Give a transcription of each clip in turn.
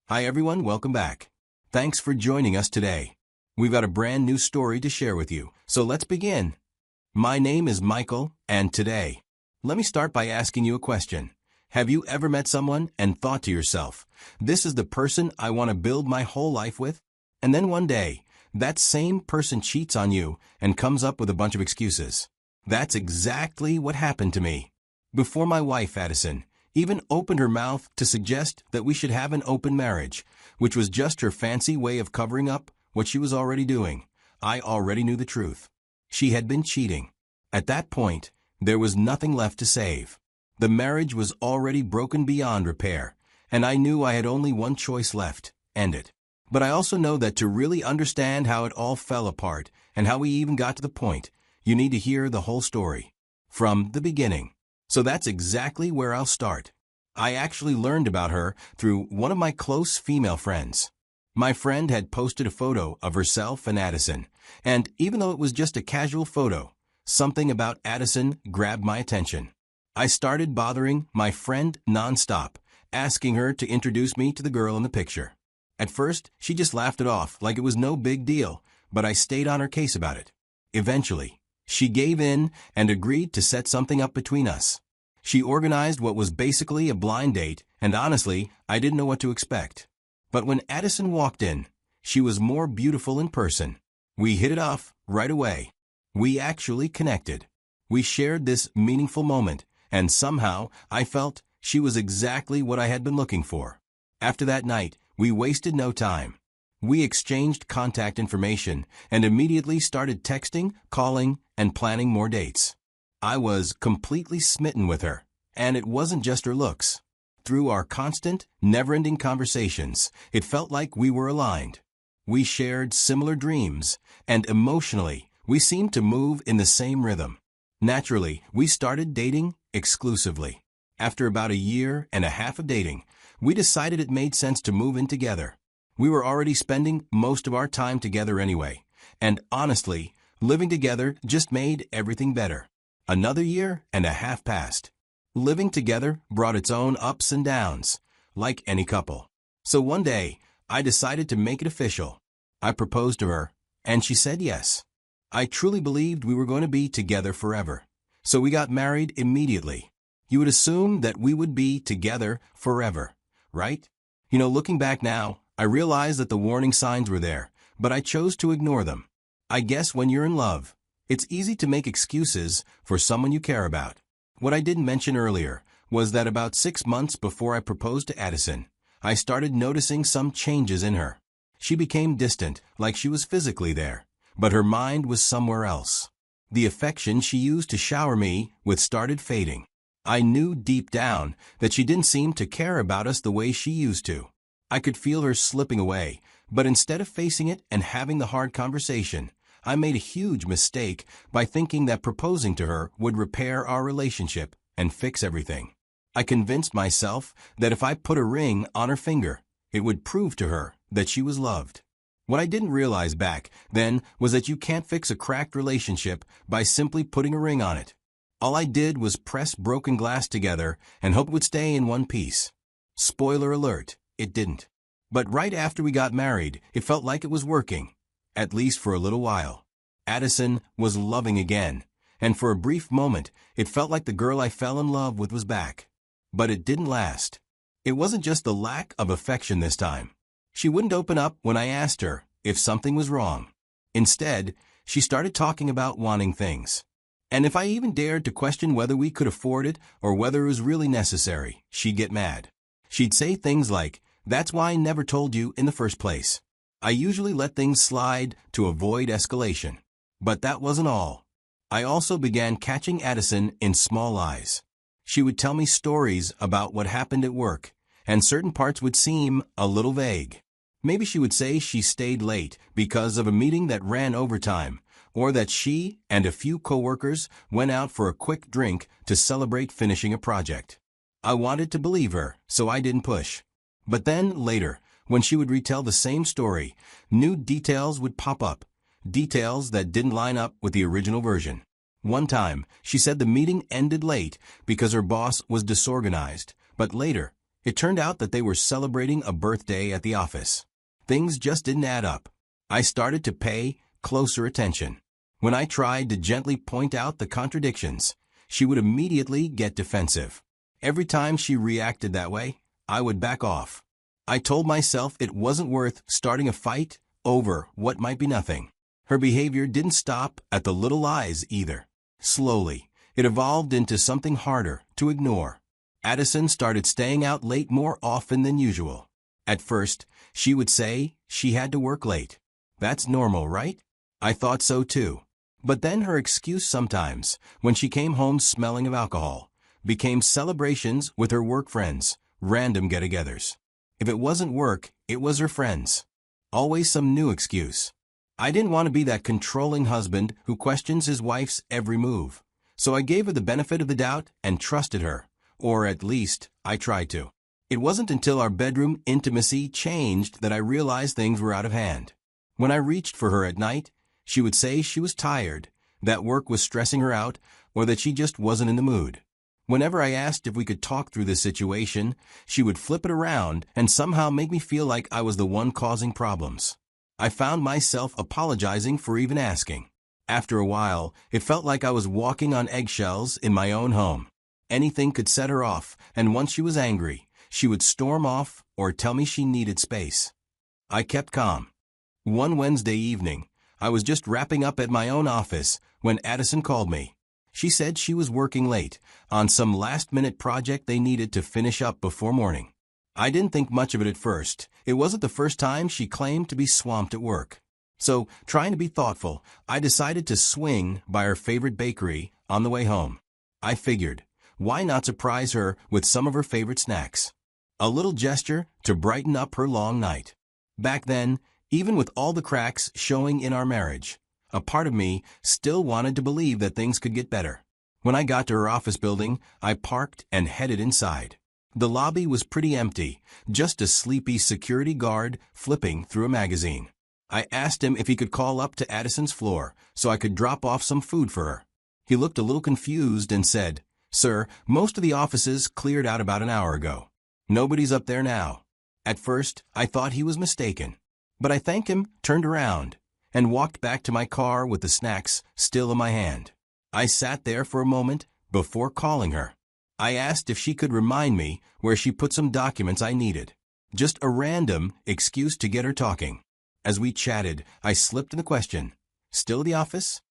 Hi everyone, welcome back. Thanks for joining us today. We've got a brand new story to share with you, so let's begin. My name is Michael, and today, let me start by asking you a question. Have you ever met someone and thought to yourself, this is the person I want to build my whole life with? And then one day, that same person cheats on you and comes up with a bunch of excuses. That's exactly what happened to me. Before my wife, Addison, even opened her mouth to suggest that we should have an open marriage, which was just her fancy way of covering up what she was already doing, I already knew the truth. She had been cheating. At that point, there was nothing left to save. The marriage was already broken beyond repair, and I knew I had only one choice left: end it. But I also know that to really understand how it all fell apart and how we even got to the point, you need to hear the whole story from the beginning. So that's exactly where I'll start. I actually learned about her through one of my close female friends. My friend had posted a photo of herself and Addison, and even though it was just a casual photo, something about Addison grabbed my attention. I started bothering my friend nonstop, asking her to introduce me to the girl in the picture. At first, she just laughed it off like it was no big deal, but I stayed on her case about it. Eventually, she gave in and agreed to set something up between us. She organized what was basically a blind date, and honestly, I didn't know what to expect. But when Addison walked in, she was more beautiful in person. We hit it off right away. We actually connected. We shared this meaningful moment, and somehow I felt she was exactly what I had been looking for. After that night, we wasted no time. We exchanged contact information and immediately started texting, calling, and planning more dates. I was completely smitten with her, and it wasn't just her looks. Through our constant, never-ending conversations, it felt like we were aligned. We shared similar dreams, and emotionally, we seemed to move in the same rhythm. Naturally, we started dating exclusively. After about a year and a half of dating, we decided it made sense to move in together. We were already spending most of our time together anyway, and honestly, living together just made everything better. Another year and a half passed. Living together brought its own ups and downs, like any couple. So one day, I decided to make it official. I proposed to her, and she said yes. I truly believed we were going to be together forever, so we got married immediately. You would assume that we would be together forever, right? Looking back now, I realize that the warning signs were there, but I chose to ignore them. I guess when you're in love, it's easy to make excuses for someone you care about. What I didn't mention earlier was that about 6 months before I proposed to Addison, I started noticing some changes in her. She became distant, like she was physically there, but her mind was somewhere else. The affection she used to shower me with started fading. I knew deep down that she didn't seem to care about us the way she used to. I could feel her slipping away, but instead of facing it and having the hard conversation, I made a huge mistake by thinking that proposing to her would repair our relationship and fix everything. I convinced myself that if I put a ring on her finger, it would prove to her that she was loved. What I didn't realize back then was that you can't fix a cracked relationship by simply putting a ring on it. All I did was press broken glass together and hope it would stay in one piece. Spoiler alert, it didn't. But right after we got married, it felt like it was working. At least for a little while. Addison was loving again, and for a brief moment, it felt like the girl I fell in love with was back. But it didn't last. It wasn't just the lack of affection this time. She wouldn't open up when I asked her if something was wrong. Instead, she started talking about wanting things. And if I even dared to question whether we could afford it or whether it was really necessary, she'd get mad. She'd say things like, "That's why I never told you in the first place." I usually let things slide to avoid escalation. But that wasn't all. I also began catching Addison in small lies. She would tell me stories about what happened at work, and certain parts would seem a little vague. Maybe she would say she stayed late because of a meeting that ran overtime, or that she and a few coworkers went out for a quick drink to celebrate finishing a project. I wanted to believe her, so I didn't push. But then, later, when she would retell the same story, new details would pop up, details that didn't line up with the original version. One time, she said the meeting ended late because her boss was disorganized, but later, It turned out that they were celebrating a birthday at the office. Things just didn't add up. I started to pay closer attention. When I tried to gently point out the contradictions, she would immediately get defensive. Every time she reacted that way, I would back off. I told myself it wasn't worth starting a fight over what might be nothing. Her behavior didn't stop at the little lies either. Slowly, it evolved into something harder to ignore. Addison started staying out late more often than usual. At first, she would say she had to work late. That's normal, right? I thought so too. But then her excuse sometimes, when she came home smelling of alcohol, became celebrations with her work friends, random get-togethers. If it wasn't work, it was her friends. Always some new excuse. I didn't want to be that controlling husband who questions his wife's every move. So I gave her the benefit of the doubt and trusted her. Or at least, I tried to. It wasn't until our bedroom intimacy changed that I realized things were out of hand. When I reached for her at night, she would say she was tired, that work was stressing her out, or that she just wasn't in the mood. Whenever I asked if we could talk through this situation, she would flip it around and somehow make me feel like I was the one causing problems. I found myself apologizing for even asking. After a while, it felt like I was walking on eggshells in my own home. Anything could set her off, and once she was angry, she would storm off or tell me she needed space. I kept calm. One Wednesday evening, I was just wrapping up at my own office when Addison called me. She said she was working late on some last-minute project they needed to finish up before morning. I didn't think much of it at first. It wasn't the first time she claimed to be swamped at work. So, trying to be thoughtful, I decided to swing by her favorite bakery on the way home. I figured, why not surprise her with some of her favorite snacks? A little gesture to brighten up her long night. Back then, even with all the cracks showing in our marriage, a part of me still wanted to believe that things could get better. When I got to her office building, I parked and headed inside. The lobby was pretty empty, just a sleepy security guard flipping through a magazine. I asked him if he could call up to Addison's floor so I could drop off some food for her. He looked a little confused and said, "Sir, most of the offices cleared out about an hour ago. Nobody's up there now." At first, I thought he was mistaken. But I thanked him, turned around, and walked back to my car with the snacks still in my hand. I sat there for a moment before calling her. I asked if she could remind me where she put some documents I needed. Just a random excuse to get her talking. As we chatted, I slipped in the question, "Still at the office?"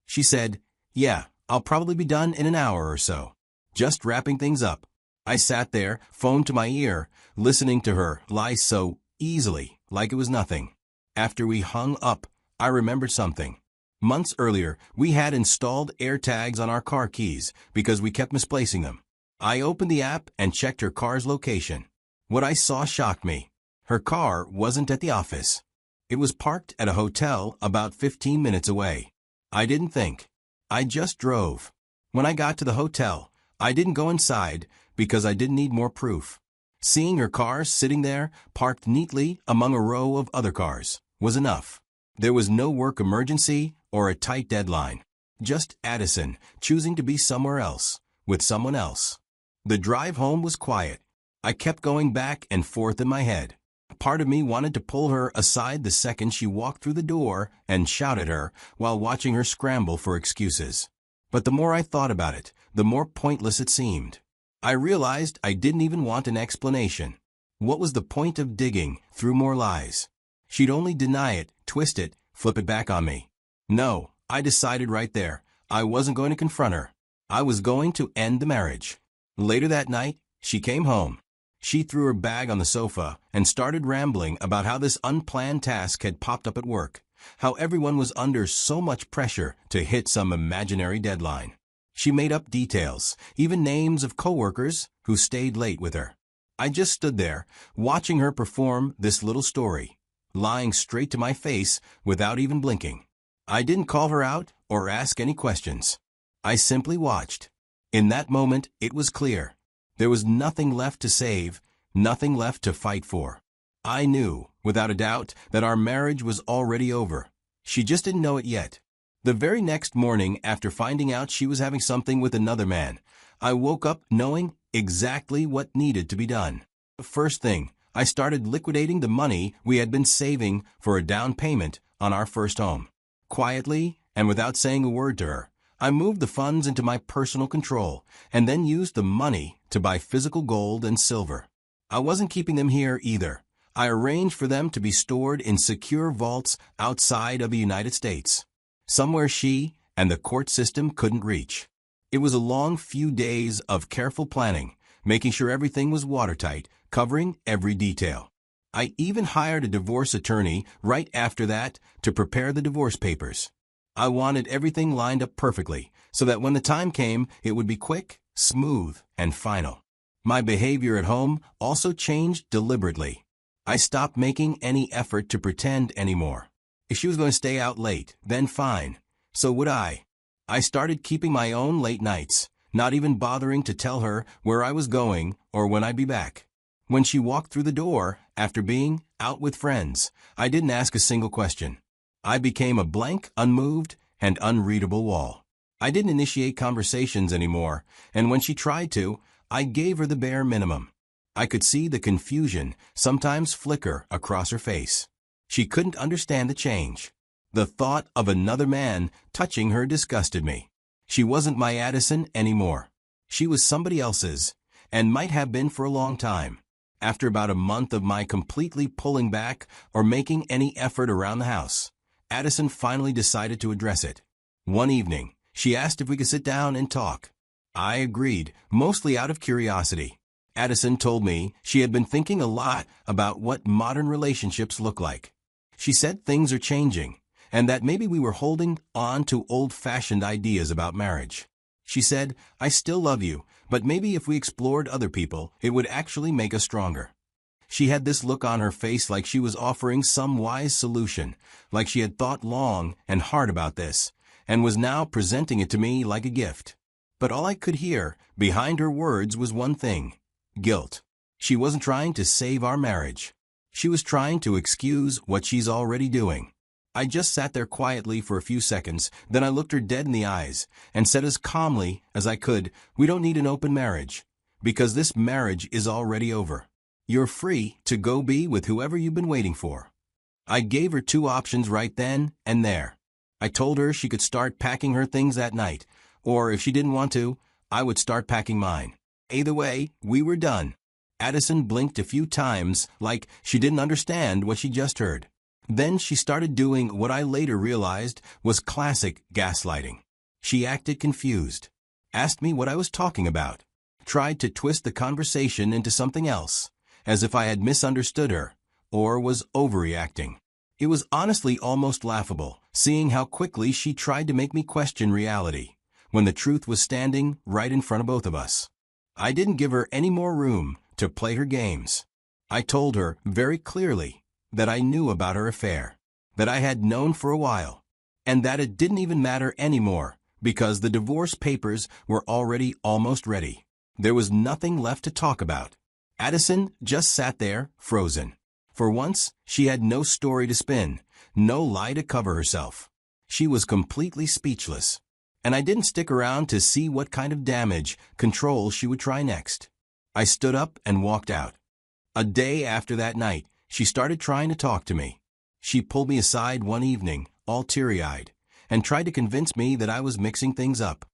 She said, "Yeah, I'll probably be done in an hour or so. Just wrapping things up." I sat there, phone to my ear, listening to her lie so easily, like it was nothing. After we hung up, I remembered something. Months earlier, we had installed AirTags on our car keys because we kept misplacing them. I opened the app and checked her car's location. What I saw shocked me. Her car wasn't at the office. It was parked at a hotel about 15 minutes away. I didn't think. I just drove. When I got to the hotel, I didn't go inside because I didn't need more proof. Seeing her car sitting there, parked neatly among a row of other cars, was enough. There was no work emergency or a tight deadline. Just Addison choosing to be somewhere else, with someone else. The drive home was quiet. I kept going back and forth in my head. Part of me wanted to pull her aside the second she walked through the door and shout at her while watching her scramble for excuses. But the more I thought about it, the more pointless it seemed. I realized I didn't even want an explanation. What was the point of digging through more lies? She'd only deny it, twist it, flip it back on me. No, I decided right there. I wasn't going to confront her. I was going to end the marriage. Later that night, she came home. She threw her bag on the sofa and started rambling about how this unplanned task had popped up at work, how everyone was under so much pressure to hit some imaginary deadline. She made up details, even names of coworkers who stayed late with her. I just stood there, watching her perform this little story, lying straight to my face without even blinking. I didn't call her out or ask any questions. I simply watched. In that moment, it was clear. There was nothing left to save, nothing left to fight for. I knew, without a doubt, that our marriage was already over. She just didn't know it yet. The very next morning, after finding out she was having something with another man, I woke up knowing exactly what needed to be done. First thing, I started liquidating the money we had been saving for a down payment on our first home. Quietly, and without saying a word to her, I moved the funds into my personal control and then used the money to buy physical gold and silver. I wasn't keeping them here either. I arranged for them to be stored in secure vaults outside of the United States, somewhere she and the court system couldn't reach. It was a long few days of careful planning, making sure everything was watertight, covering every detail. I even hired a divorce attorney right after that to prepare the divorce papers. I wanted everything lined up perfectly so that when the time came, it would be quick, smooth, and final. My behavior at home also changed deliberately. I stopped making any effort to pretend anymore. If she was going to stay out late, then fine. So would I. I started keeping my own late nights, not even bothering to tell her where I was going or when I'd be back. When she walked through the door, after being out with friends, I didn't ask a single question. I became a blank, unmoved, and unreadable wall. I didn't initiate conversations anymore, and when she tried to, I gave her the bare minimum. I could see the confusion sometimes flicker across her face. She couldn't understand the change. The thought of another man touching her disgusted me. She wasn't my Addison anymore. She was somebody else's, and might have been for a long time. After about a month of my completely pulling back or making any effort around the house, Addison finally decided to address it. One evening, she asked if we could sit down and talk. I agreed, mostly out of curiosity. Addison told me she had been thinking a lot about what modern relationships look like. She said things are changing, and that maybe we were holding on to old-fashioned ideas about marriage. She said, "I still love you, but maybe if we explored other people, it would actually make us stronger." She had this look on her face like she was offering some wise solution, like she had thought long and hard about this, and was now presenting it to me like a gift. But all I could hear behind her words was one thing: guilt. She wasn't trying to save our marriage. She was trying to excuse what she's already doing. I just sat there quietly for a few seconds, then I looked her dead in the eyes and said as calmly as I could, "We don't need an open marriage, because this marriage is already over. You're free to go be with whoever you've been waiting for." I gave her two options right then and there. I told her she could start packing her things that night, or if she didn't want to, I would start packing mine. Either way, we were done. Addison blinked a few times like she didn't understand what she just heard. Then she started doing what I later realized was classic gaslighting. She acted confused, asked me what I was talking about, tried to twist the conversation into something else, as if I had misunderstood her, or was overreacting. It was honestly almost laughable, seeing how quickly she tried to make me question reality, when the truth was standing right in front of both of us. I didn't give her any more room to play her games. I told her very clearly that I knew about her affair, that I had known for a while, and that it didn't even matter anymore because the divorce papers were already almost ready. There was nothing left to talk about. Addison just sat there, frozen. For once, she had no story to spin, no lie to cover herself. She was completely speechless, and I didn't stick around to see what kind of damage control she would try next. I stood up and walked out. A day after that night, she started trying to talk to me. She pulled me aside one evening, all teary-eyed, and tried to convince me that I was mixing things up.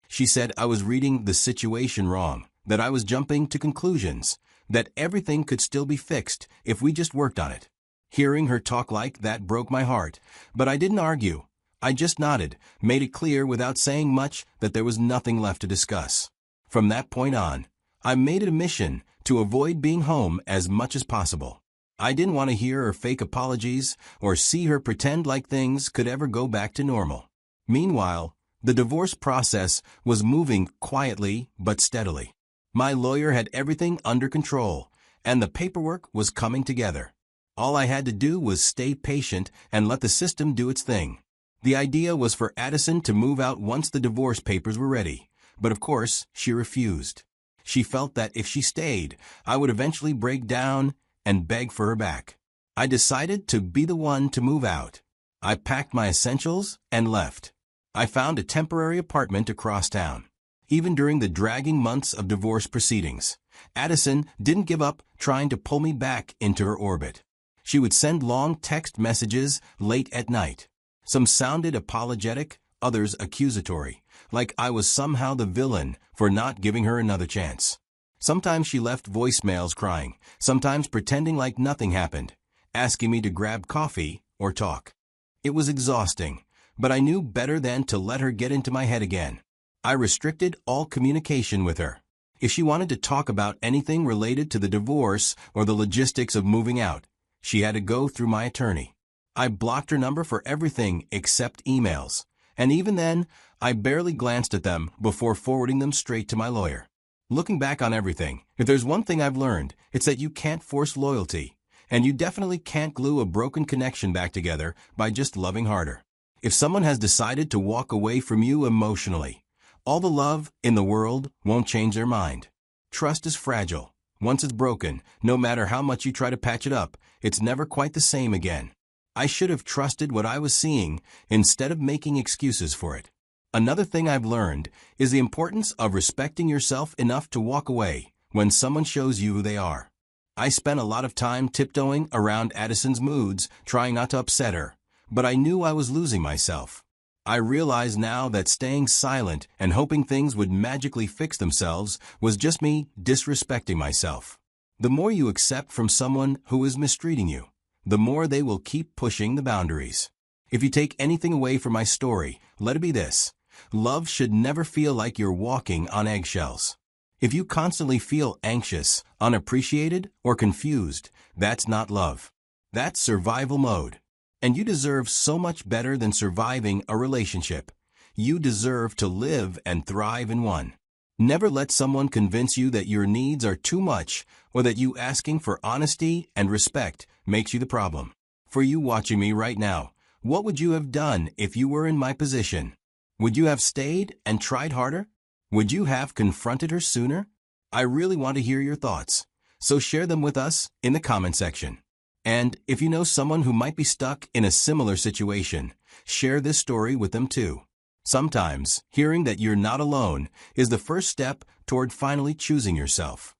She said I was reading the situation wrong, that I was jumping to conclusions, that everything could still be fixed if we just worked on it. Hearing her talk like that broke my heart, but I didn't argue. I just nodded, made it clear without saying much that there was nothing left to discuss. From that point on, I made it a mission to avoid being home as much as possible. I didn't want to hear her fake apologies or see her pretend like things could ever go back to normal. Meanwhile, the divorce process was moving quietly but steadily. My lawyer had everything under control, and the paperwork was coming together. All I had to do was stay patient and let the system do its thing. The idea was for Addison to move out once the divorce papers were ready, but of course, she refused. She felt that if she stayed, I would eventually break down and beg for her back. I decided to be the one to move out. I packed my essentials and left. I found a temporary apartment across town. Even during the dragging months of divorce proceedings, Addison didn't give up trying to pull me back into her orbit. She would send long text messages late at night. Some sounded apologetic, others accusatory, like I was somehow the villain for not giving her another chance. Sometimes she left voicemails crying, sometimes pretending like nothing happened, asking me to grab coffee or talk. It was exhausting, but I knew better than to let her get into my head again. I restricted all communication with her. If she wanted to talk about anything related to the divorce or the logistics of moving out, she had to go through my attorney. I blocked her number for everything except emails, and even then, I barely glanced at them before forwarding them straight to my lawyer. Looking back on everything, if there's one thing I've learned, it's that you can't force loyalty, and you definitely can't glue a broken connection back together by just loving harder. If someone has decided to walk away from you emotionally, all the love in the world won't change their mind. Trust is fragile. Once it's broken, no matter how much you try to patch it up, it's never quite the same again. I should have trusted what I was seeing instead of making excuses for it. Another thing I've learned is the importance of respecting yourself enough to walk away when someone shows you who they are. I spent a lot of time tiptoeing around Addison's moods, trying not to upset her, but I knew I was losing myself. I realize now that staying silent and hoping things would magically fix themselves was just me disrespecting myself. The more you accept from someone who is mistreating you, the more they will keep pushing the boundaries. If you take anything away from my story, let it be this: love should never feel like you're walking on eggshells. If you constantly feel anxious, unappreciated, or confused, that's not love. That's survival mode. And you deserve so much better than surviving a relationship. You deserve to live and thrive in one. Never let someone convince you that your needs are too much or that you asking for honesty and respect makes you the problem. For you watching me right now, what would you have done if you were in my position? Would you have stayed and tried harder? Would you have confronted her sooner? I really want to hear your thoughts, so share them with us in the comment section. And if you know someone who might be stuck in a similar situation, share this story with them too. Sometimes, hearing that you're not alone is the first step toward finally choosing yourself.